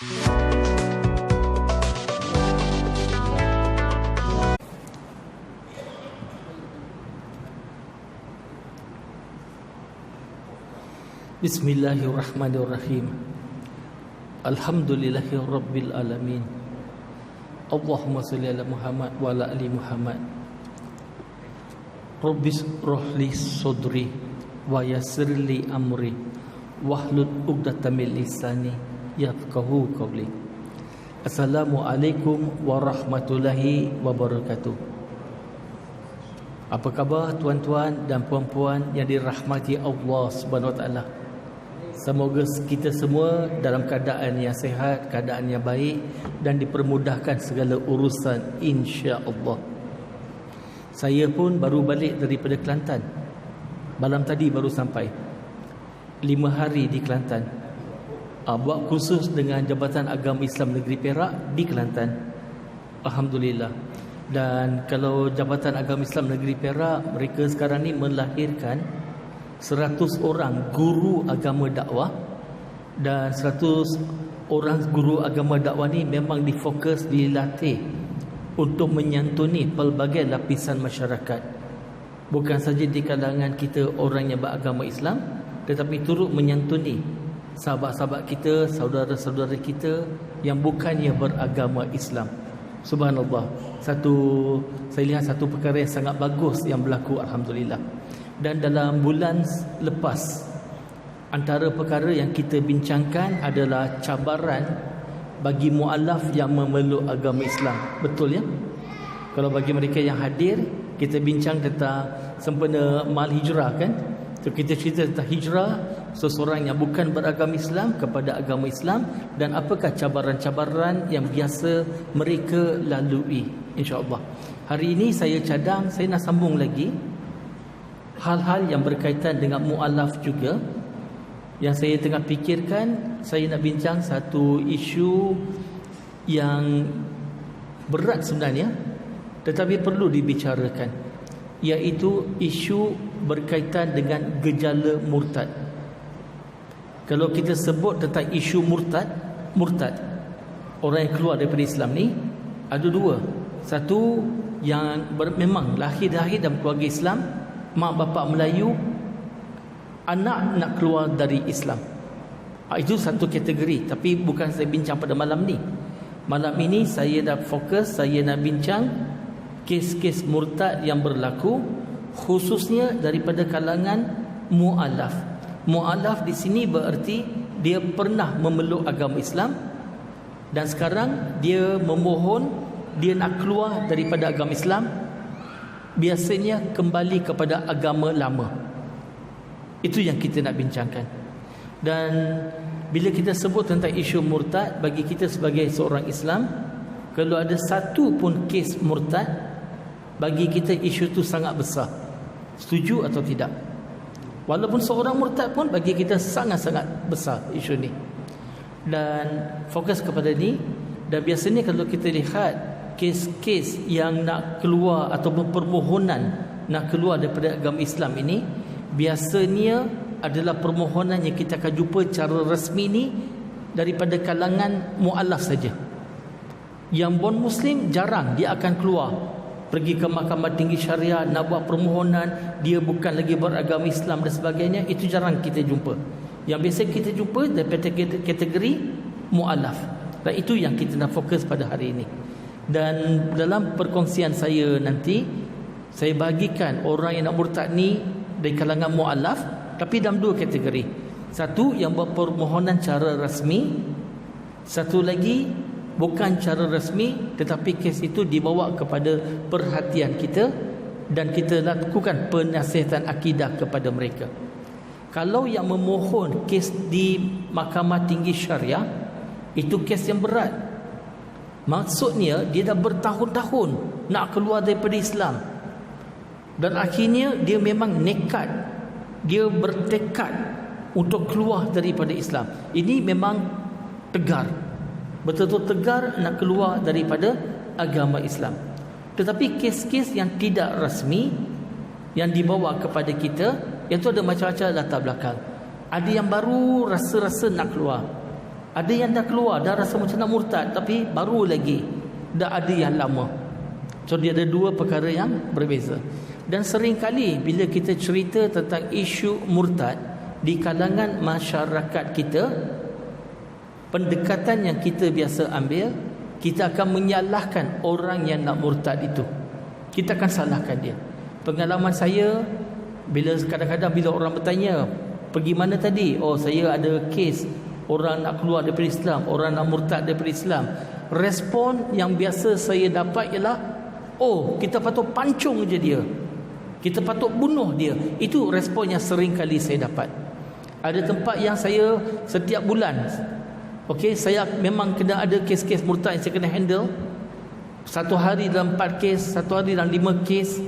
Bismillahirrahmanirrahim. Alhamdulillahirabbil alamin. Allahumma shalli ala Muhammad wa ala ali Muhammad. Rabbis rohli sodri wa yassirli amri wahlul 'uqdatam min lisani yafqahu qawli. Assalamualaikum warahmatullahi wabarakatuh. Apa khabar tuan-tuan dan puan-puan yang dirahmati Allah Subhanahu wa taala? Semoga kita semua dalam keadaan yang sihat, keadaan yang baik dan dipermudahkan segala urusan, insya-Allah. Saya pun baru balik daripada Kelantan. Malam tadi baru sampai. 5 hari di Kelantan. Buat kursus dengan Jabatan Agama Islam Negeri Perak di Kelantan. Alhamdulillah. Dan kalau Jabatan Agama Islam Negeri Perak, mereka sekarang ni melahirkan 100 orang guru agama dakwah, dan 100 orang guru agama dakwah ni memang difokus, dilatih untuk menyantuni pelbagai lapisan masyarakat. Bukan saja di kalangan kita orang yang beragama Islam, tetapi turut menyantuni sahabat-sahabat kita, saudara-saudara kita yang bukannya beragama Islam. Subhanallah. Saya lihat satu perkara yang sangat bagus yang berlaku, alhamdulillah. Dan dalam bulan lepas, antara perkara yang kita bincangkan adalah cabaran bagi mu'alaf yang memeluk agama Islam. Betul ya? Kalau bagi mereka yang hadir, kita bincang tentang sempena mal hijrah kan? So, kita cerita tentang hijrah seseorang yang bukan beragama Islam kepada agama Islam, dan apakah cabaran-cabaran yang biasa mereka lalui, insya-Allah. Hari ini saya cadang, saya nak sambung lagi hal-hal yang berkaitan dengan mu'alaf juga. Yang saya tengah fikirkan, saya nak bincang satu isu yang berat sebenarnya, tetapi perlu dibicarakan, iaitu isu berkaitan dengan gejala murtad. Kalau kita sebut tentang isu murtad, orang yang keluar daripada Islam ni ada dua. Satu yang memang lahir dalam keluarga Islam, mak bapak Melayu, anak nak keluar dari Islam. Itu satu kategori, tapi bukan saya bincang pada malam ni. Malam ini saya dah fokus, saya nak bincang kes-kes murtad yang berlaku, khususnya daripada kalangan mu'alaf. Mu'alaf di sini bererti dia pernah memeluk agama Islam dan sekarang dia memohon, dia nak keluar daripada agama Islam, biasanya kembali kepada agama lama. Itu yang kita nak bincangkan. Dan bila kita sebut tentang isu murtad, bagi kita sebagai seorang Islam, kalau ada satu pun kes murtad, bagi kita isu itu sangat besar. Setuju atau tidak? Walaupun seorang murtad pun bagi kita sangat-sangat besar isu ni. Dan fokus kepada ni. Dan biasanya kalau kita lihat kes-kes yang nak keluar ataupun permohonan nak keluar daripada agama Islam ini, biasanya adalah permohonan yang kita akan jumpa cara rasmi ni daripada kalangan mu'alaf saja. Yang non-Muslim jarang dia akan keluar pergi ke Mahkamah Tinggi Syariah nak buat permohonan dia bukan lagi beragama Islam dan sebagainya. Itu jarang kita jumpa. Yang biasa kita jumpa daripada kategori mu'alaf. Dan itu yang kita nak fokus pada hari ini. Dan dalam perkongsian saya nanti, saya bahagikan orang yang nak murtad ni dari kalangan mu'alaf, tapi dalam dua kategori. Satu yang buat permohonan cara rasmi, satu lagi bukan cara rasmi, tetapi kes itu dibawa kepada perhatian kita dan kita lakukan penasihatan akidah kepada mereka. Kalau yang memohon kes di Mahkamah Tinggi Syariah, itu kes yang berat. Maksudnya dia dah bertahun-tahun nak keluar daripada Islam, dan akhirnya dia memang nekat, dia bertekad untuk keluar daripada Islam. Ini memang tegar, betul-betul tegar nak keluar daripada agama Islam. Tetapi kes-kes yang tidak rasmi yang dibawa kepada kita, itu ada macam-macam latar belakang. Ada yang baru rasa-rasa nak keluar, Ada yang dah keluar, dah rasa macam nak murtad, tapi baru lagi dah ada yang lama. So dia ada dua perkara yang berbeza. Dan seringkali bila kita cerita tentang isu murtad di kalangan masyarakat kita, pendekatan yang kita biasa ambil, kita akan menyalahkan orang yang nak murtad itu. Kita akan salahkan dia. Pengalaman saya, kadang-kadang bila orang bertanya, pergi mana tadi? Oh, saya ada kes orang nak keluar daripada Islam, orang nak murtad daripada Islam. Respon yang biasa saya dapat ialah, oh, kita patut pancung je dia, kita patut bunuh dia. Itu respon yang sering kali saya dapat. Ada tempat yang saya setiap bulan, okey, saya memang kena ada kes-kes murtad yang saya kena handle. Satu hari dalam 4 kes, satu hari dalam 5 kes.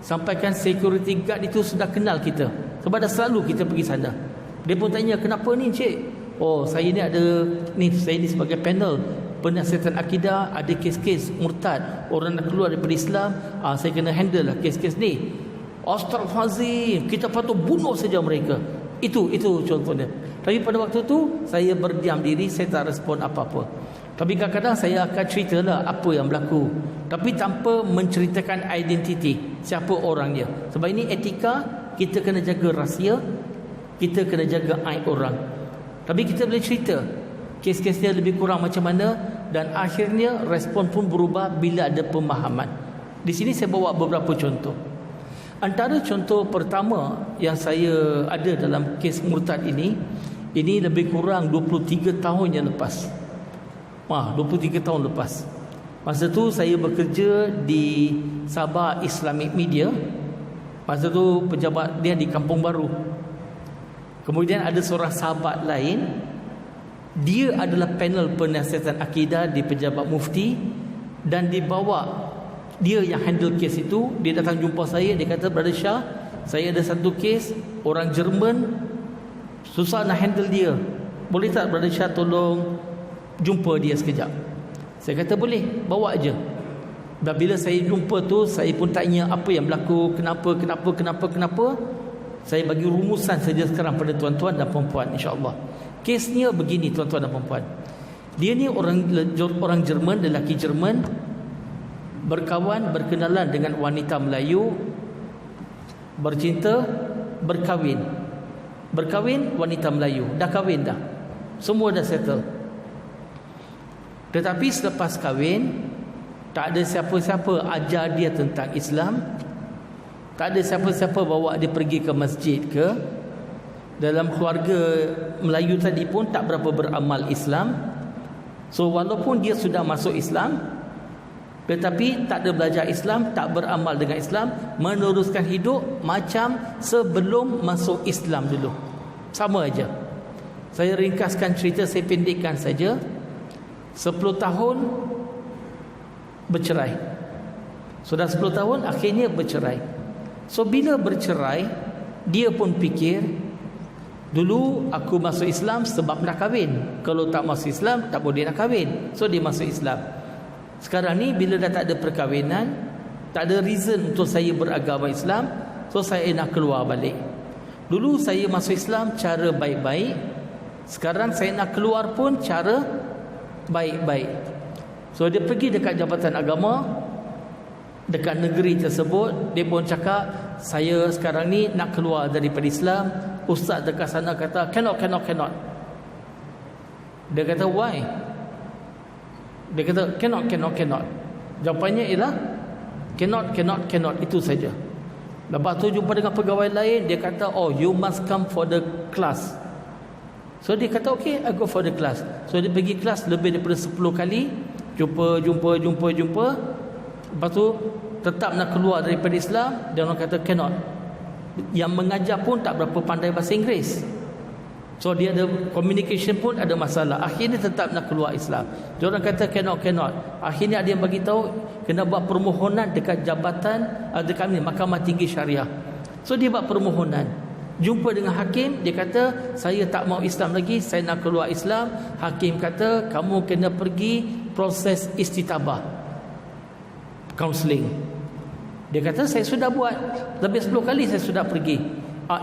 Sampaikan security guard itu sudah kenal kita, sebab dah selalu kita pergi sana. Dia pun tanya, kenapa ni cik? Oh, saya ni ada ni, saya ni sebagai panel penasihat akidah, ada kes-kes murtad, orang nak keluar daripada Islam, saya kena handle lah kes-kes ni. Astaghfirullahalazim, kita patut bunuh saja mereka. Itu contohnya. Tapi pada waktu tu saya berdiam diri, saya tak respon apa-apa. Tapi kadang-kadang saya akan ceritalah apa yang berlaku, tapi tanpa menceritakan identiti siapa orang dia. Sebab ini etika, kita kena jaga rahsia, kita kena jaga aib orang. Tapi kita boleh cerita kes-kesnya lebih kurang macam mana, dan akhirnya respon pun berubah bila ada pemahaman. Di sini saya bawa beberapa contoh. Antara contoh pertama yang saya ada dalam kes murtad ini lebih kurang 23 tahun yang lepas. 23 tahun lepas. Masa tu saya bekerja di Sabah Islamic Media. Masa tu pejabat dia di Kampung Baru. Kemudian ada seorang sahabat lain, dia adalah panel penasihat akidah di Pejabat Mufti, dan dibawa dia yang handle kes itu. Dia datang jumpa saya, dia kata, Brother Shah, saya ada satu kes orang Jerman, susah nak handle dia, boleh tak Brother Shah tolong jumpa dia sekejap? Saya kata boleh, bawa aja. Dan bila saya jumpa tu, saya pun tanya apa yang berlaku, kenapa. Saya bagi rumusan saja sekarang pada tuan-tuan dan perempuan, insya-Allah. Kesnya begini tuan-tuan dan perempuan. Dia ni orang Jerman, lelaki Jerman, berkenalan dengan wanita Melayu, bercinta, berkahwin, wanita Melayu, dah kahwin dah, semua dah settle. Tetapi selepas kahwin, tak ada siapa-siapa ajar dia tentang Islam, tak ada siapa-siapa bawa dia pergi ke masjid ke. Dalam keluarga Melayu tadi pun tak berapa beramal Islam. So walaupun dia sudah masuk Islam, tetapi tak ada belajar Islam, tak beramal dengan Islam, meneruskan hidup macam sebelum masuk Islam dulu. Sama aja. Saya ringkaskan cerita, saya pendekkan saja. 10 tahun bercerai. Sudah 10 tahun akhirnya bercerai. So bila bercerai, dia pun fikir, dulu aku masuk Islam sebab nak kahwin, kalau tak masuk Islam tak boleh nak kahwin. So dia masuk Islam. Sekarang ni bila dah tak ada perkahwinan, tak ada reason untuk saya beragama Islam, so saya nak keluar balik. Dulu saya masuk Islam cara baik-baik, sekarang saya nak keluar pun cara baik-baik. So dia pergi dekat Jabatan Agama dekat negeri tersebut, dia pun cakap, saya sekarang ni nak keluar daripada Islam. Ustaz dekat sana kata cannot. Dia kata why? Dia kata cannot. Jawapannya ialah cannot, itu saja. Lepas tu jumpa dengan pegawai lain, dia kata, oh, you must come for the class. So dia kata okay, I go for the class. So dia pergi kelas lebih daripada 10 kali, jumpa. Lepas tu tetap nak keluar daripada Islam, dia orang kata cannot. Yang mengajar pun tak berapa pandai bahasa Inggeris, so dia ada communication pun ada masalah. Akhirnya tetap nak keluar Islam. Dia orang kata cannot. Akhirnya ada yang bagi tahu kena buat permohonan dekat jabatan, dekat Mahkamah Tinggi Syariah. So dia buat permohonan, jumpa dengan hakim. Dia kata saya tak mau Islam lagi, saya nak keluar Islam. Hakim kata kamu kena pergi proses istitabah, counselling. Dia kata saya sudah buat lebih 10 kali, saya sudah pergi.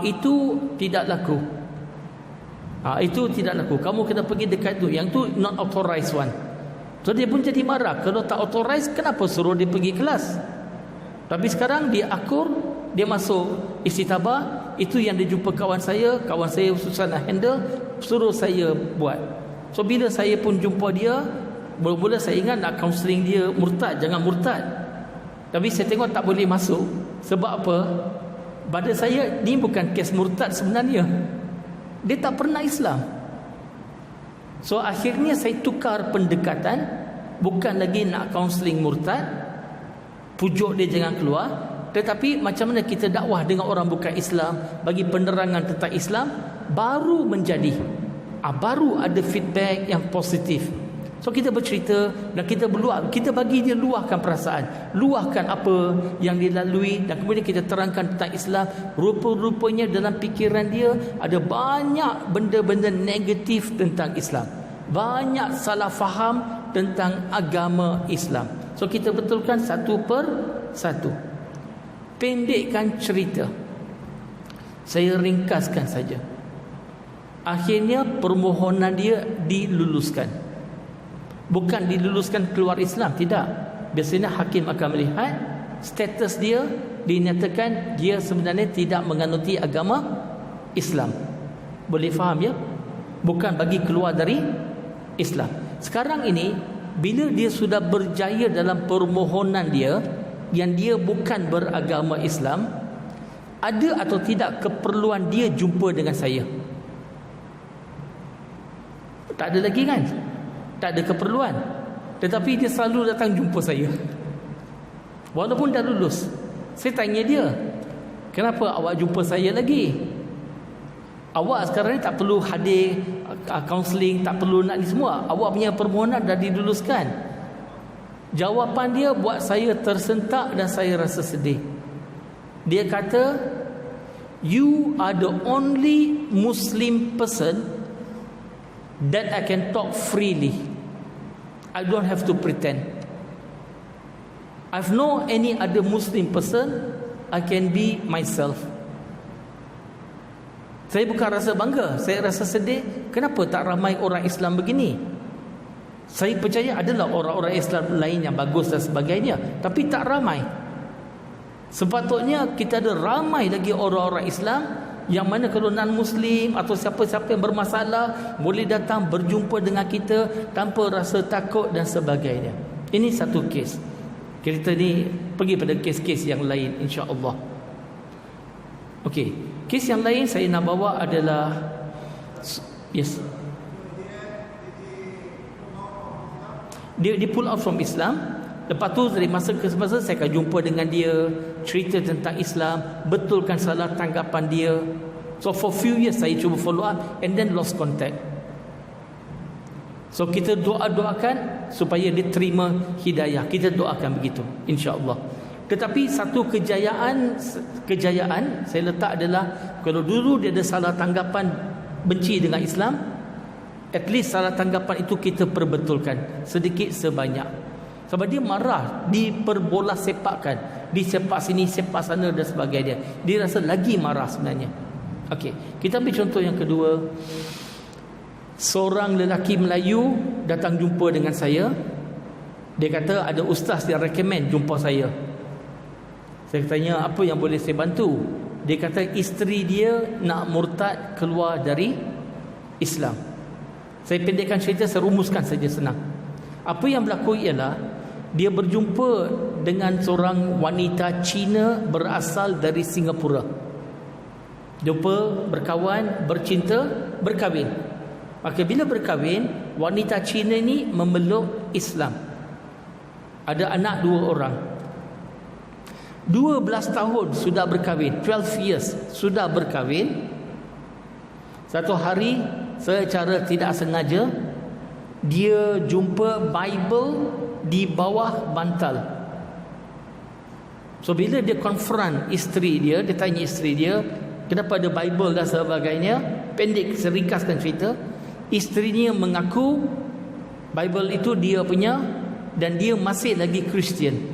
Itu tidak laku. Itu tidak laku. Kamu kena pergi dekat tu. Yang tu not authorized one. So dia pun jadi marah. Kalau tak authorized, kenapa suruh dia pergi kelas? Tapi sekarang dia akur, dia masuk istitabah. Itu yang dia jumpa kawan saya susah nak handle, suruh saya buat. So bila saya pun jumpa dia, mula-mula saya ingat nak counselling dia murtad, jangan murtad. Tapi saya tengok tak boleh masuk. Sebab apa? Pada saya ni bukan kes murtad sebenarnya. Dia tak pernah Islam. So akhirnya saya tukar pendekatan, bukan lagi nak counselling murtad, pujuk dia jangan keluar, tetapi macam mana kita dakwah dengan orang bukan Islam, bagi penerangan tentang Islam, baru menjadi baru ada feedback yang positif. So kita bercerita dan kita bagi dia luahkan perasaan, luahkan apa yang dia lalui, dan kemudian kita terangkan tentang Islam. Rupa-rupanya dalam fikiran dia ada banyak benda-benda negatif tentang Islam, banyak salah faham tentang agama Islam. So kita betulkan satu per satu. Pendekkan cerita, saya ringkaskan saja. Akhirnya permohonan dia diluluskan. Bukan diluluskan keluar Islam, tidak. Biasanya hakim akan melihat status dia, dinyatakan dia sebenarnya tidak menganuti agama Islam. Boleh faham ya? Bukan bagi keluar dari Islam. Sekarang ini, bila dia sudah berjaya dalam permohonan dia, yang dia bukan beragama Islam, ada atau tidak keperluan dia jumpa dengan saya? Tak ada lagi kan? Tak ada keperluan. Tetapi dia selalu datang jumpa saya, walaupun dah lulus. Saya tanya dia, kenapa awak jumpa saya lagi? Awak sekarang ni tak perlu hadir counselling, tak perlu nak ni semua. Awak punya permohonan dah diluluskan. Jawapan dia buat saya tersentak dan saya rasa sedih. Dia kata, you are the only Muslim person that I can talk freely. I don't have to pretend. I've no any other Muslim person, I can be myself. Saya bukan rasa bangga, saya rasa sedih. Kenapa tak ramai orang Islam begini? Saya percaya adalah orang-orang Islam lain yang bagus dan sebagainya, tapi tak ramai. Sepatutnya kita ada ramai lagi orang-orang Islam yang mana kalau non-Muslim atau siapa-siapa yang bermasalah boleh datang berjumpa dengan kita tanpa rasa takut dan sebagainya. Ini satu kes. Kita ni pergi pada kes-kes yang lain, insya-Allah. Okey, kes yang lain saya nak bawa adalah dia pull out from Islam. Lepas tu dari masa ke masa saya akan jumpa dengan dia, cerita tentang Islam, betulkan salah tanggapan dia. So for few years saya cuba follow up and then lost contact. So kita doakan supaya dia terima hidayah. Kita doakan begitu, insya-Allah. Tetapi satu kejayaan saya letak adalah, kalau dulu dia ada salah tanggapan benci dengan Islam, at least salah tanggapan itu kita perbetulkan sedikit sebanyak. Sebab dia marah, diperbola sepakkan, disepak sini, sepak sana dan sebagainya. Dia rasa lagi marah sebenarnya. Okey, kita ambil contoh yang kedua. Seorang lelaki Melayu datang jumpa dengan saya. Dia kata ada ustaz yang recommend jumpa saya. Saya tanya apa yang boleh saya bantu. Dia kata isteri dia nak murtad keluar dari Islam. Saya pendekkan cerita, saya rumuskan saja senang. Apa yang berlaku ialah dia berjumpa dengan seorang wanita Cina berasal dari Singapura. Jumpa, berkawan, bercinta, berkahwin. Maka bila berkahwin, wanita Cina ni memeluk Islam. Ada anak 2 orang. 12 tahun sudah berkahwin, 12 years sudah berkahwin. Satu hari secara tidak sengaja dia jumpa Bible di bawah bantal. So bila dia confront isteri dia, dia tanya isteri dia, kenapa ada Bible dan sebagainya. Pendek, seringkaskan cerita. Isterinya mengaku Bible itu dia punya dan dia masih lagi Kristian.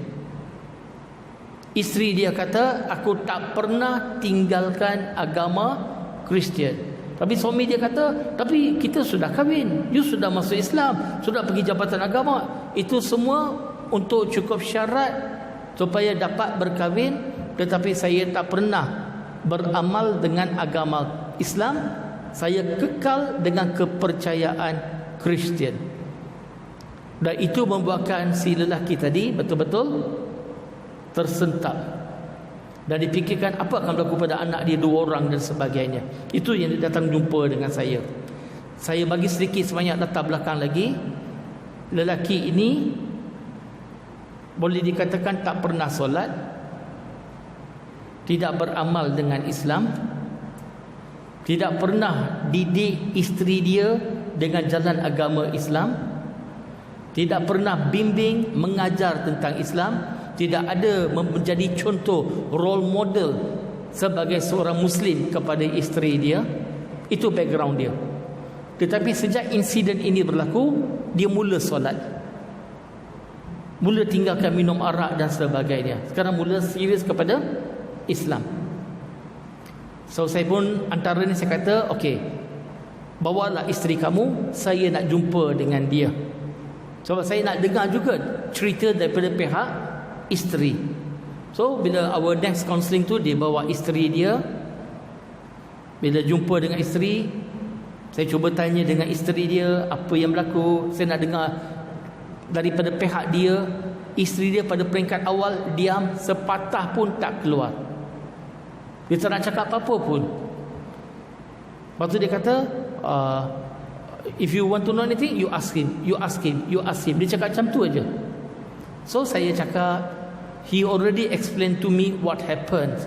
Isteri dia kata, aku tak pernah tinggalkan agama Kristian. Tapi suami dia kata, tapi kita sudah kahwin, you sudah masuk Islam, sudah pergi jabatan agama. Itu semua untuk cukup syarat supaya dapat berkahwin, tetapi saya tak pernah beramal dengan agama Islam. Saya kekal dengan kepercayaan Kristian. Dan itu membuatkan si lelaki tadi betul-betul tersentak. Dan dipikirkan apa akan berlaku pada anak dia 2 orang dan sebagainya. Itu yang dia datang jumpa dengan saya. Saya bagi sedikit sebanyak latar belakang lagi. Lelaki ini boleh dikatakan tak pernah solat, tidak beramal dengan Islam, tidak pernah didik isteri dia dengan jalan agama Islam, tidak pernah bimbing mengajar tentang Islam, tidak ada menjadi contoh role model sebagai seorang Muslim kepada isteri dia. Itu background dia. Tetapi sejak insiden ini berlaku, dia mula solat, mula tinggalkan minum arak dan sebagainya. Sekarang mula serius kepada Islam. So saya pun antara ni saya kata, okey, bawalah isteri kamu, saya nak jumpa dengan dia. Sebab saya nak dengar juga cerita daripada pihak isteri. So bila our next counselling tu, dia bawa isteri dia. Bila jumpa dengan isteri, saya cuba tanya dengan isteri dia apa yang berlaku. Saya nak dengar daripada pihak dia. Isteri dia pada peringkat awal diam, sepatah pun tak keluar. Dia tak nak cakap apa-apa pun. Lepas tu dia kata, if you want to know anything, you ask him, you ask him, you ask him. Dia cakap macam tu aja. So saya cakap, he already explained to me what happened,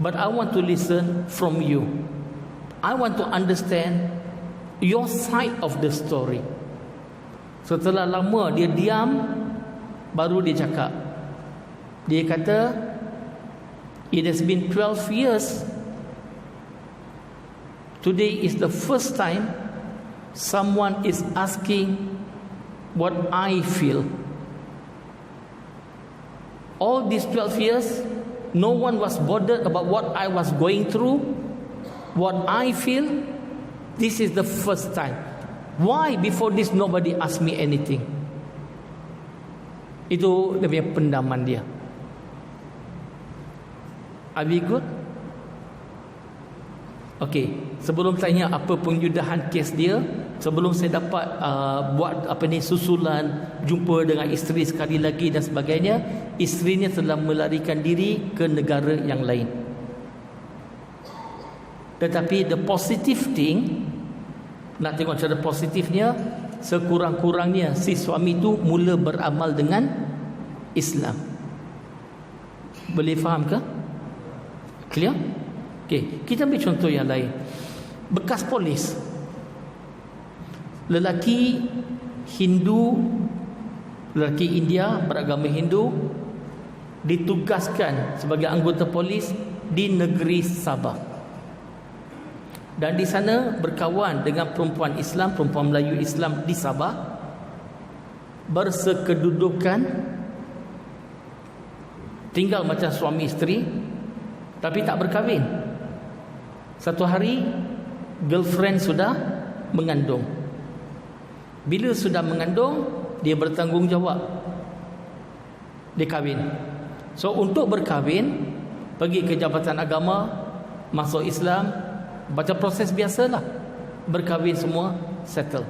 but I want to listen from you. I want to understand your side of the story. Setelah lama dia diam, baru dia cakap. Dia kata, it has been 12 years. Today is the first time someone is asking what I feel. All these 12 years, no one was bothered about what I was going through, what I feel. This is the first time. Why before this nobody asked me anything? Itu dia punya pendaman dia. Are we good? Okey, sebelum tanya apa penyudahan kes dia, sebelum saya dapat buat susulan jumpa dengan isteri sekali lagi dan sebagainya, isterinya telah melarikan diri ke negara yang lain. Tetapi the positive thing, nak tengok cara positifnya, sekurang-kurangnya si suami tu mula beramal dengan Islam. Boleh faham ke? Clear? Okey, kita ambil contoh yang lain. Bekas polis, lelaki Hindu, lelaki India beragama Hindu, ditugaskan sebagai anggota polis di negeri Sabah. Dan di sana berkawan dengan perempuan Islam, perempuan Melayu Islam di Sabah, bersekedudukan, tinggal macam suami isteri, tapi tak berkahwin. Satu hari girlfriend sudah mengandung. Bila sudah mengandung, dia bertanggungjawab, dia kahwin. So untuk berkahwin, pergi ke jabatan agama, masuk Islam, baca proses biasalah, berkahwin semua, settle.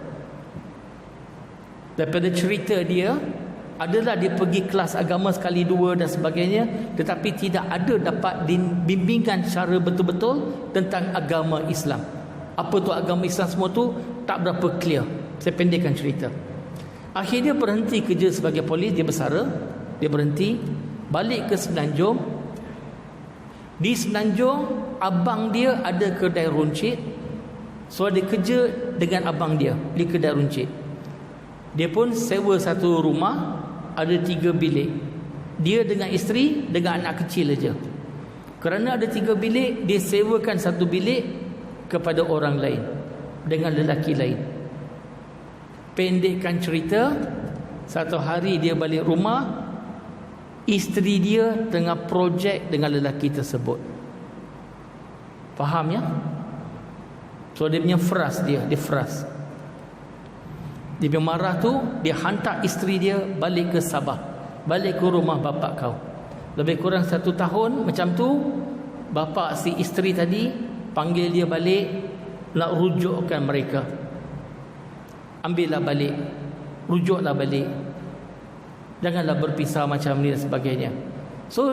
Daripada cerita dia, adalah dia pergi kelas agama sekali dua dan sebagainya, tetapi tidak ada dapat bimbingan secara betul-betul tentang agama Islam. Apa tu agama Islam semua tu tak berapa clear. Saya pendekkan cerita. Akhirnya berhenti kerja sebagai polis, dia bersara, dia berhenti, balik ke Semenanjung. Di Semenanjung, abang dia ada kedai runcit, so dia kerja dengan abang dia di kedai runcit. Dia pun sewa satu rumah, ada 3 bilik. Dia dengan isteri, dengan anak kecil aja. Kerana ada 3 bilik, dia sewakan satu bilik kepada orang lain, dengan lelaki lain. Pendekkan cerita, satu hari dia balik rumah, isteri dia tengah projek dengan lelaki tersebut. Faham ya? So dia punya frust dia frust. Dia punya marah tu, dia hantar isteri dia balik ke Sabah, balik ke rumah bapa kau. Lebih kurang 1 tahun macam tu, bapa si isteri tadi panggil dia balik, nak rujukkan mereka. Ambillah balik, rujuklah balik, janganlah berpisah macam ni dan sebagainya. So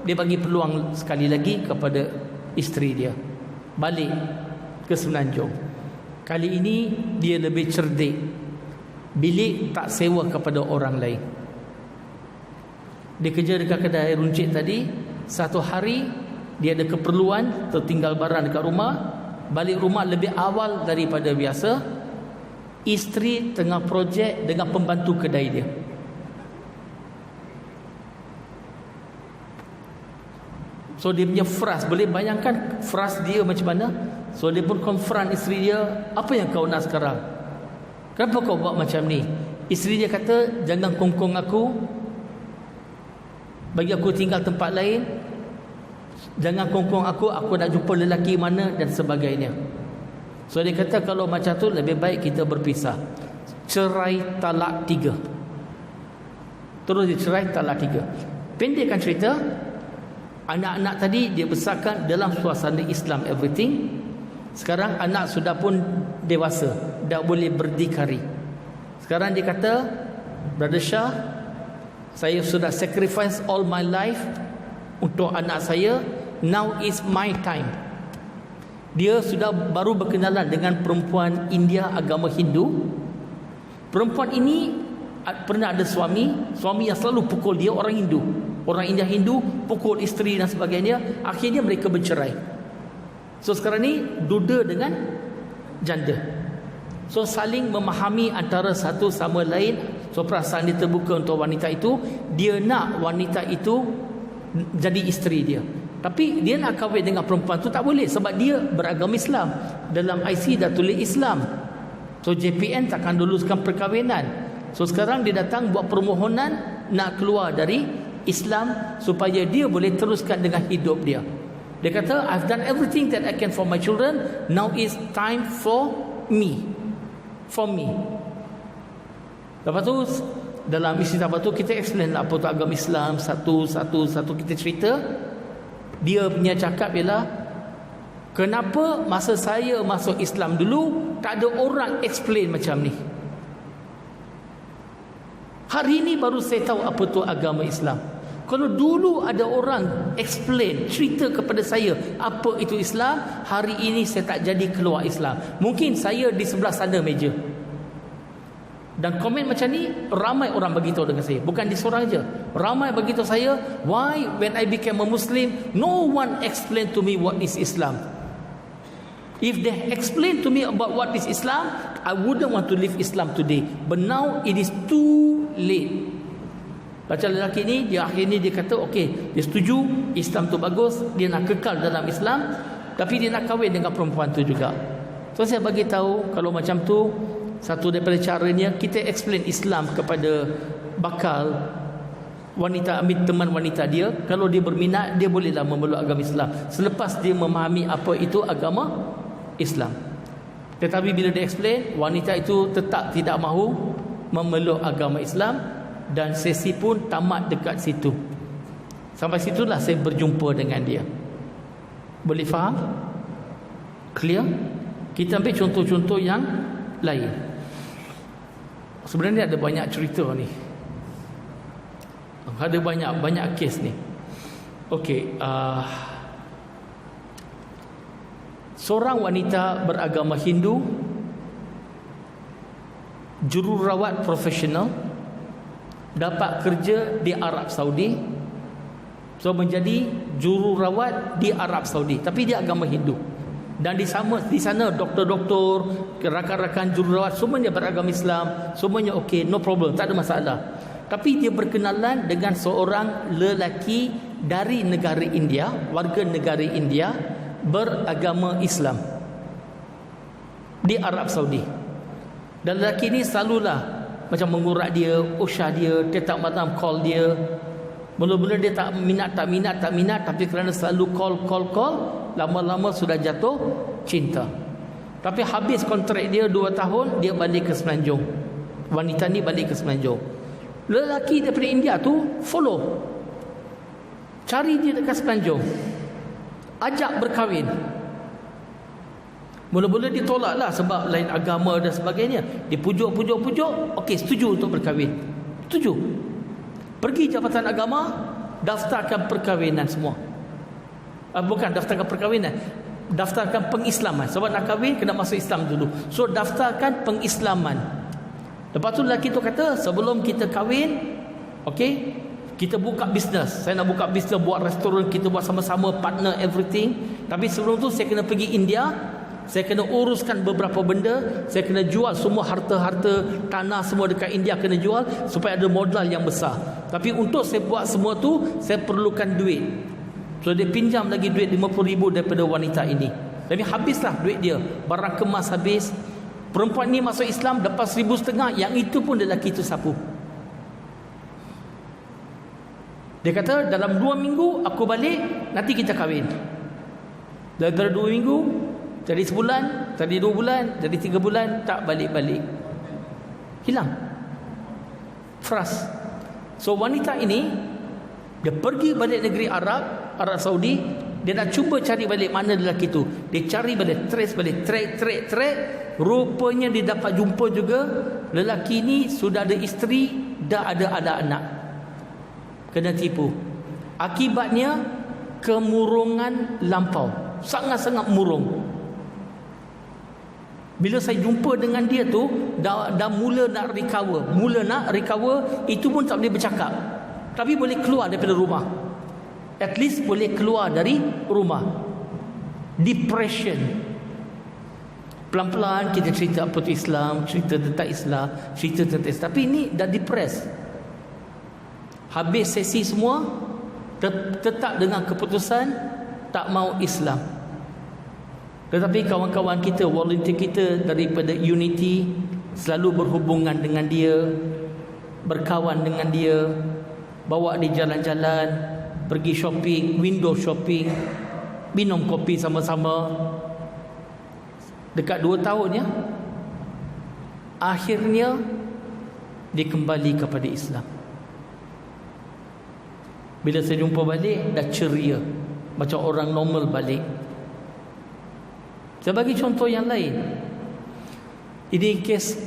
dia bagi peluang sekali lagi kepada isteri dia balik ke Semenanjung. Kali ini dia lebih cerdik, bilik tak sewa kepada orang lain. Dia kerja dekat kedai runcit tadi. Satu hari dia ada keperluan, tertinggal barang dekat rumah, balik rumah lebih awal daripada biasa. Isteri tengah projek dengan pembantu kedai dia. So dia punya frust, boleh bayangkan frust dia macam mana. So dia pun confront isteri dia, apa yang kau nak sekarang? Kenapa kau buat macam ni? Isteri dia kata, jangan kongkong aku, bagi aku tinggal tempat lain, jangan kongkong aku nak jumpa lelaki mana dan sebagainya. So dia kata kalau macam tu lebih baik kita berpisah. Cerai talak 3. Terus dia cerai talak 3. Pendekkan cerita, anak-anak tadi dia besarkan dalam suasana Islam everything. Sekarang anak sudah pun dewasa, dah boleh berdikari. Sekarang dia kata, Brother Shah, saya sudah sacrifice all my life untuk anak saya. Now is my time. Dia sudah baru berkenalan dengan perempuan India agama Hindu. Perempuan ini pernah ada suami yang selalu pukul dia, orang Hindu. Orang India Hindu pukul isteri dan sebagainya. Akhirnya mereka bercerai. So sekarang ni duda dengan janda. So saling memahami antara satu sama lain. So perasaan dia terbuka untuk wanita itu. Dia nak wanita itu jadi isteri dia. Tapi dia nak kahwin dengan perempuan tu tak boleh, sebab dia beragama Islam. Dalam IC dah tulis Islam. So JPN takkan luluskan perkahwinan. So sekarang dia datang buat permohonan nak keluar dari Islam supaya dia boleh teruskan dengan hidup dia. Dia kata, I've done everything that I can for my children. Now is time for me. For me. Lepas tu dalam isi tabak tu kita explain lah apa tu agama Islam, satu kita cerita. Dia punya cakap ialah, kenapa masa saya masuk Islam dulu tak ada orang explain macam ni. Hari ini baru saya tahu apa tu agama Islam. Kalau dulu ada orang explain, cerita kepada saya apa itu Islam, hari ini saya tak jadi keluar Islam. Mungkin saya di sebelah sana meja. Dan komen macam ni ramai orang beritahu dengan saya, bukan di seorang je. Ramai beritahu saya, why when I became a Muslim no one explain to me what is Islam. If they explain to me about what is Islam, I wouldn't want to live Islam today. But now it is too late. Macam lelaki ni, dia akhirnya dia kata okey, dia setuju Islam tu bagus, dia nak kekal dalam Islam, tapi dia nak kahwin dengan perempuan tu juga. So saya bagi tahu, kalau macam tu, satu daripada caranya kita explain Islam kepada bakal wanita, ambil teman wanita dia. Kalau dia berminat, dia bolehlah memeluk agama Islam selepas dia memahami apa itu agama Islam. Tetapi bila dia explain, wanita itu tetap tidak mahu memeluk agama Islam, dan sesi pun tamat dekat situ. Sampai situlah saya berjumpa dengan dia. Boleh faham? Clear? Kita ambil contoh-contoh yang lain. Sebenarnya ada banyak cerita ni. Ada banyak kes ni. Okey, seorang wanita beragama Hindu, jururawat profesional, dapat kerja di Arab Saudi. So menjadi jururawat di Arab Saudi, tapi dia agama Hindu. Dan di sana doktor-doktor, rakan-rakan jururawat semuanya beragama Islam, semuanya okey, no problem, tak ada masalah. Tapi dia berkenalan dengan seorang lelaki dari negara India, warga negara India, beragama Islam di Arab Saudi. Dan lelaki ni selalulah macam mengurat dia, usah dia, tiap malam call dia. Mula-mula dia tak minat, tapi kerana selalu call, lama-lama sudah jatuh cinta. Tapi habis kontrak dia 2 tahun, dia balik ke Semenanjung. Wanita ni balik ke Semenanjung. Lelaki daripada India tu follow, cari dia dekat Semenanjung, ajak berkahwin. Mula-mula ditolak lah sebab lain agama dan sebagainya. Dipujuk, okey, setuju untuk berkahwin. Setuju. Pergi Jabatan Agama, daftarkan perkahwinan semua. Bukan daftarkan perkahwinan, daftarkan pengislaman. Sebab nak kahwin kena masuk Islam dulu. So daftarkan pengislaman. Lepas tu lelaki tu kata, sebelum kita kahwin, okey, kita buka bisnes. Saya nak buka bisnes, buat restoran, kita buat sama-sama, partner, everything. Tapi sebelum tu saya kena pergi India. Saya kena uruskan beberapa benda. Saya kena jual semua harta-harta, tanah semua dekat India kena jual supaya ada modal yang besar. Tapi untuk saya buat semua tu, saya perlukan duit. So dia pinjam lagi duit 50,000 daripada wanita ini. Jadi habislah duit dia. Barang kemas habis. Perempuan ni masuk Islam dapat 1,500. Yang itu pun lelaki tu sapu. Dia kata dalam 2 minggu aku balik, nanti kita kahwin. Dalam 2 minggu, jadi sebulan, jadi 2 bulan, jadi 3 bulan, tak balik-balik. Hilang. Frust. So wanita ini, dia pergi balik negeri Arab Saudi. Dia nak cuba cari balik mana lelaki tu. Dia cari balik, trace balik, track. Rupanya dia dapat jumpa juga lelaki ni sudah ada isteri, dah ada anak. Kena tipu. Akibatnya kemurungan lampau. Sangat-sangat murung. Bila saya jumpa dengan dia tu, dah mula nak recover, itu pun tak boleh bercakap. Tapi boleh keluar daripada rumah. At least boleh keluar dari rumah. Depression. Pelan-pelan kita cerita apa tu Islam, cerita tentang Islam. Tapi ini dah depressed. Habis sesi semua, tetap dengan keputusan tak mau Islam. Tetapi kawan-kawan kita, volunteer kita daripada Unity selalu berhubungan dengan dia, berkawan dengan dia, bawa dia jalan-jalan, pergi shopping, window shopping, minum kopi sama-sama. Dekat 2 tahun ya, akhirnya dia kembali kepada Islam. Bila saya jumpa balik, dah ceria, macam orang normal balik. Saya bagi contoh yang lain. Ini kes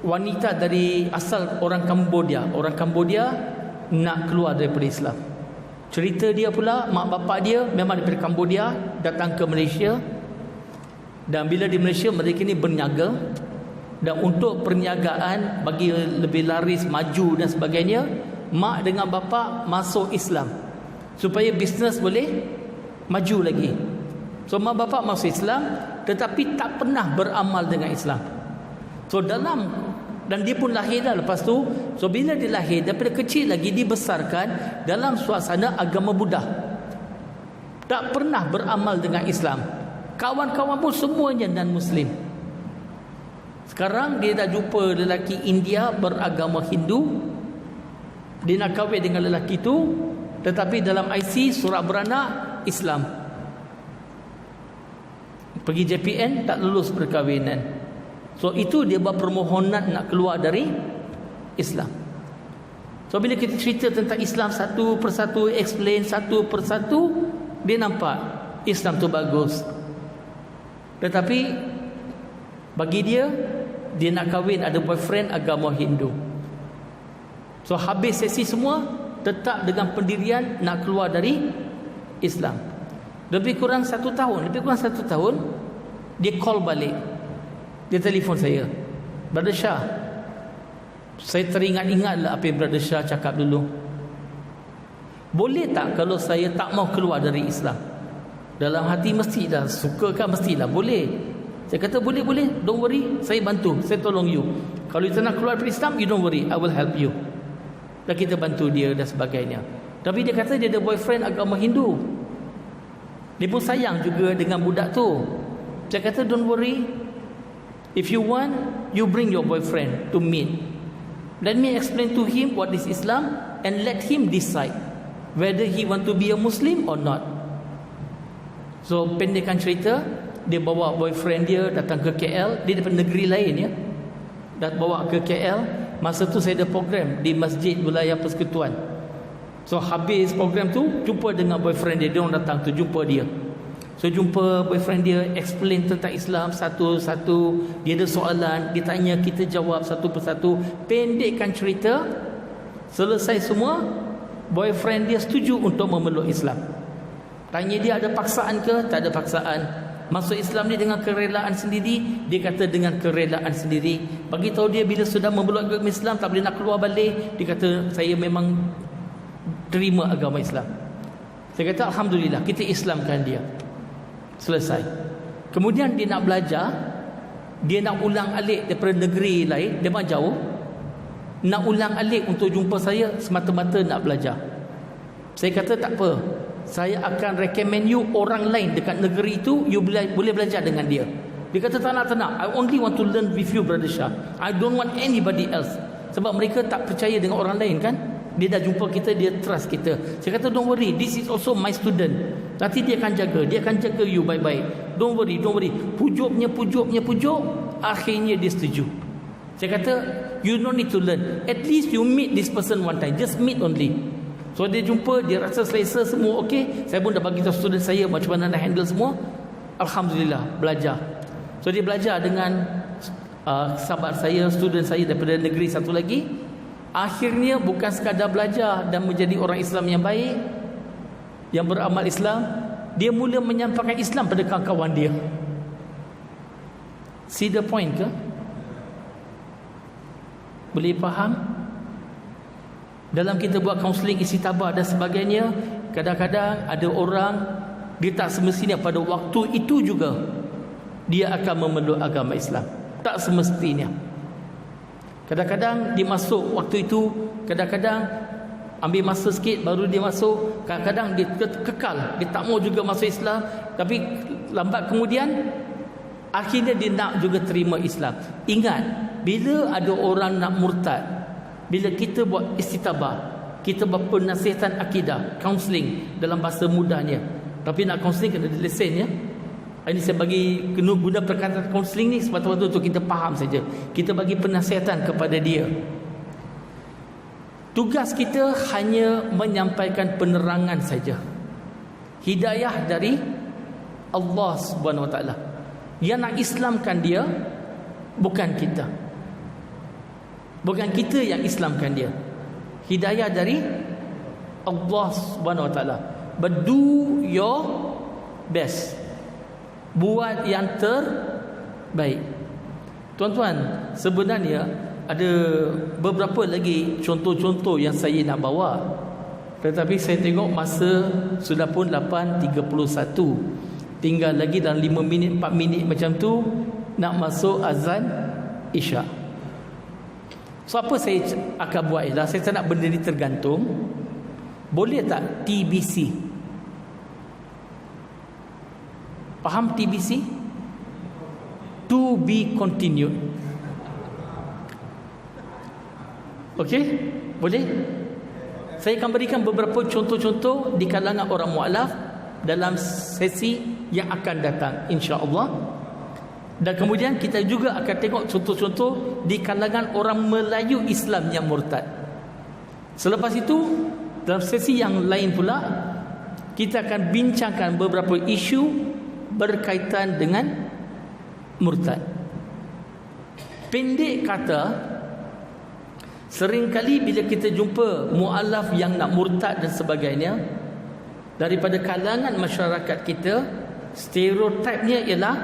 wanita dari asal orang Cambodia. Orang Cambodia nak keluar daripada Islam. Cerita dia pula, mak bapak dia memang daripada Cambodia, datang ke Malaysia. Dan bila di Malaysia, mereka ni berniaga. Dan untuk perniagaan, bagi lebih laris, maju dan sebagainya, mak dengan bapak masuk Islam supaya bisnes boleh maju lagi. So mak bapak masuk Islam, tetapi tak pernah beramal dengan Islam. So dan dia pun lahir dah lepas tu. So bila dia lahir, daripada kecil lagi dibesarkan dalam suasana agama Buddha, tak pernah beramal dengan Islam. Kawan-kawan pun semuanya non-Muslim. Sekarang dia dah jumpa lelaki India beragama Hindu. Dia nak kahwin dengan lelaki tu, tetapi dalam IC surat beranak Islam. Pergi JPN tak lulus perkahwinan. So itu dia buat permohonan nak keluar dari Islam. So bila kita cerita tentang Islam satu persatu, explain satu persatu, dia nampak Islam tu bagus. Tetapi bagi dia nak kahwin, ada boyfriend agama Hindu. So habis sesi semua, tetap dengan pendirian nak keluar dari Islam. Lebih kurang 1 tahun, dia call balik. Dia telefon saya, Brother Shah, saya teringat-ingatlah apa yang Brother Shah cakap dulu. Boleh tak kalau saya tak mau keluar dari Islam? Dalam hati mestilah, suka kan mestilah, boleh. Saya kata boleh, don't worry, saya bantu, saya tolong you. Kalau you nak keluar dari Islam, you don't worry, I will help you. Dan kita bantu dia dan sebagainya. Tapi dia kata dia ada boyfriend agama Hindu. Dia pun sayang juga dengan budak tu. Saya kata don't worry, if you want, you bring your boyfriend to meet. Let me explain to him what is Islam, and let him decide whether he want to be a Muslim or not. So pendekkan cerita, dia bawa boyfriend dia datang ke KL. Dia daripada negeri lain ya, dah bawa ke KL. Masa tu saya ada program di Masjid Wilayah Persekutuan. So habis program tu, jumpa dengan boyfriend dia. Dia orang datang tu jumpa dia. So jumpa boyfriend dia, explain tentang Islam satu-satu. Dia ada soalan, dia tanya, kita jawab satu persatu. Pendekkan cerita, selesai semua, boyfriend dia setuju untuk memeluk Islam. Tanya dia ada paksaan ke? Tak ada paksaan. Masuk Islam ni dengan kerelaan sendiri. Dia kata dengan kerelaan sendiri. Bagi tahu dia bila sudah memeluk agama Islam, tak boleh nak keluar balik. Dia kata saya memang terima agama Islam. Saya kata alhamdulillah, kita Islamkan dia. Selesai. Kemudian dia nak belajar, dia nak ulang alik daripada negeri lain, dia memang jauh. Nak ulang alik untuk jumpa saya semata-mata nak belajar. Saya kata tak apa, saya akan recommend you orang lain dekat negeri itu, you boleh belajar dengan dia. Dia kata tak nak, I only want to learn with you brother Shah, I don't want anybody else. Sebab mereka tak percaya dengan orang lain kan. Dia dah jumpa kita, dia trust kita. Saya kata don't worry, this is also my student. Nanti dia akan jaga you baik-baik. Don't worry. Pujuk, akhirnya dia setuju. Saya kata you don't need to learn, at least you meet this person one time, just meet only. So dia jumpa, dia rasa selesa, semua okey. Saya pun dah bagi tahu student saya macam mana nak handle semua. Alhamdulillah, belajar. So dia belajar dengan sahabat saya, student saya daripada negeri satu lagi. Akhirnya bukan sekadar belajar dan menjadi orang Islam yang baik, yang beramal Islam, dia mula menyampaikan Islam pada kawan-kawan dia. See the point ke? Boleh faham? Dalam kita buat kaunseling isi tabah dan sebagainya, kadang-kadang ada orang dia tak semestinya pada waktu itu juga dia akan memeluk agama Islam. Tak semestinya. Kadang-kadang dia masuk waktu itu, kadang-kadang ambil masa sikit baru dia masuk, kadang-kadang dia kekal, dia tak mau juga masuk Islam, tapi lambat kemudian akhirnya dia nak juga terima Islam. Ingat, bila ada orang nak murtad, bila kita buat istitabah, kita buat penasihatan akidah, counselling dalam bahasa mudahnya. Tapi nak counselling kena ada lesen ya. Ini saya bagi guna perkataan counselling ni semata-mata untuk kita faham saja. Kita bagi penasihatan kepada dia. Tugas kita hanya menyampaikan penerangan saja. Hidayah dari Allah Subhanahu Wa Taala. Yang nak Islamkan dia bukan kita. Bukan kita yang Islamkan dia. Hidayah dari Allah Subhanahu Wa Taala. But do your best. Buat yang terbaik. Tuan-tuan, sebenarnya ada beberapa lagi contoh-contoh yang saya nak bawa, tetapi saya tengok masa sudah pun 8.31. Tinggal lagi dalam 5 minit 4 minit macam tu nak masuk azan Isyak. So apa saya akan buat ialah, saya tak nak benda ni tergantung. Boleh tak TBC? Faham TBC? To be continued. Okey? Boleh? Saya akan berikan beberapa contoh-contoh di kalangan orang mu'alaf dalam sesi yang akan datang, insya-Allah. Dan kemudian kita juga akan tengok contoh-contoh di kalangan orang Melayu Islam yang murtad. Selepas itu, dalam sesi yang lain pula, kita akan bincangkan beberapa isu berkaitan dengan murtad. Pendek kata, seringkali bila kita jumpa mu'alaf yang nak murtad dan sebagainya, daripada kalangan masyarakat kita, stereotipnya ialah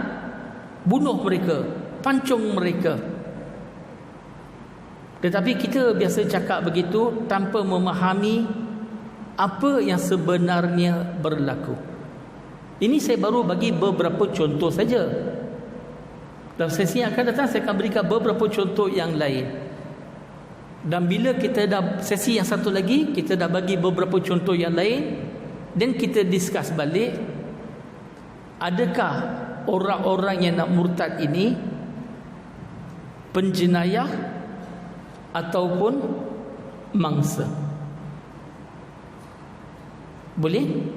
bunuh mereka, pancung mereka. Tetapi kita biasa cakap begitu tanpa memahami apa yang sebenarnya berlaku. Ini saya baru bagi beberapa contoh saja. Dalam sesi yang akan datang saya akan berikan beberapa contoh yang lain. Dan bila kita dah sesi yang satu lagi, kita dah bagi beberapa contoh yang lain, dan kita discuss balik, adakah orang-orang yang nak murtad ini penjenayah ataupun mangsa? Boleh?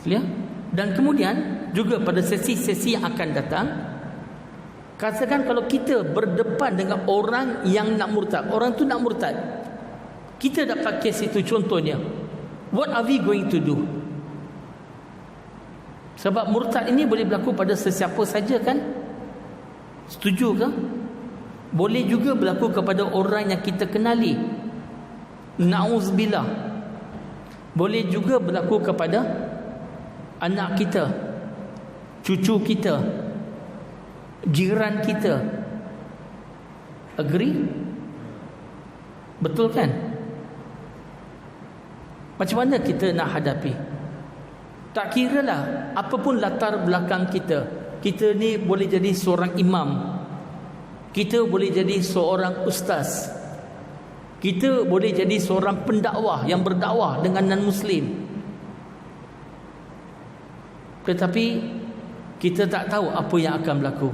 Clear? Dan kemudian juga pada sesi-sesi yang akan datang. Katakan kalau kita berdepan dengan orang yang nak murtad, orang tu nak murtad, kita dapat kes itu contohnya, what are we going to do? Sebab murtad ini boleh berlaku pada sesiapa saja kan? Setuju ke? Boleh juga berlaku kepada orang yang kita kenali. Na'udzubillah. Boleh juga berlaku kepada anak kita, cucu kita, jiran kita. Agree? Betul kan? Macam mana kita nak hadapi? Tak kiralah apapun latar belakang kita. Kita ni boleh jadi seorang imam, kita boleh jadi seorang ustaz, kita boleh jadi seorang pendakwah yang berdakwah dengan non-Muslim. Tetapi kita tak tahu apa yang akan berlaku.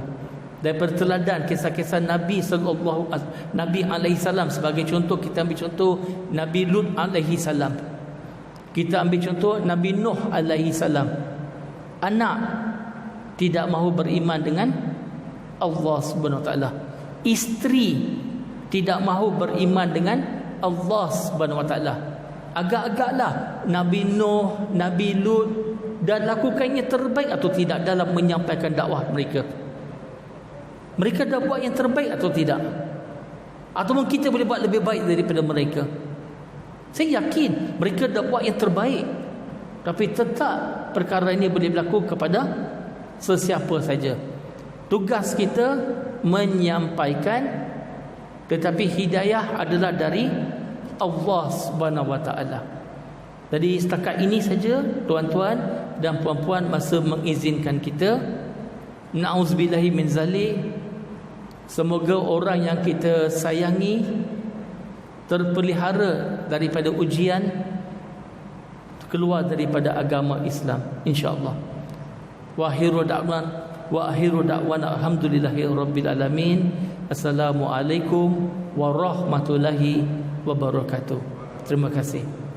Daripada teladan kisah-kisah Nabi sallallahu Nabi alaihi salam sebagai contoh, kita ambil contoh Nabi Lut alaihi salam. Kita ambil contoh Nabi Nuh alaihi salam. Anak tidak mahu beriman dengan Allah Subhanahu wa taala. Isteri tidak mahu beriman dengan Allah Subhanahu wa taala. Agak-agaklah Nabi Nuh, Nabi Lut dan lakukannya terbaik atau tidak dalam menyampaikan dakwah mereka. Mereka dah buat yang terbaik atau tidak? Ataupun kita boleh buat lebih baik daripada mereka? Saya yakin mereka dah buat yang terbaik. Tapi tetap perkara ini boleh berlaku kepada sesiapa saja. Tugas kita menyampaikan, tetapi hidayah adalah dari Allah Subhanahu wa taala. Jadi setakat ini saja tuan-tuan dan puan-puan, masa mengizinkan kita. Na'udzubillahi min zalik. Semoga orang yang kita sayangi terpelihara daripada ujian, keluar daripada agama Islam, insya-Allah. Wa akhiru da'wana alhamdulillahi rabbil alamin. Assalamualaikum warahmatullahi wabarakatuh. Terima kasih.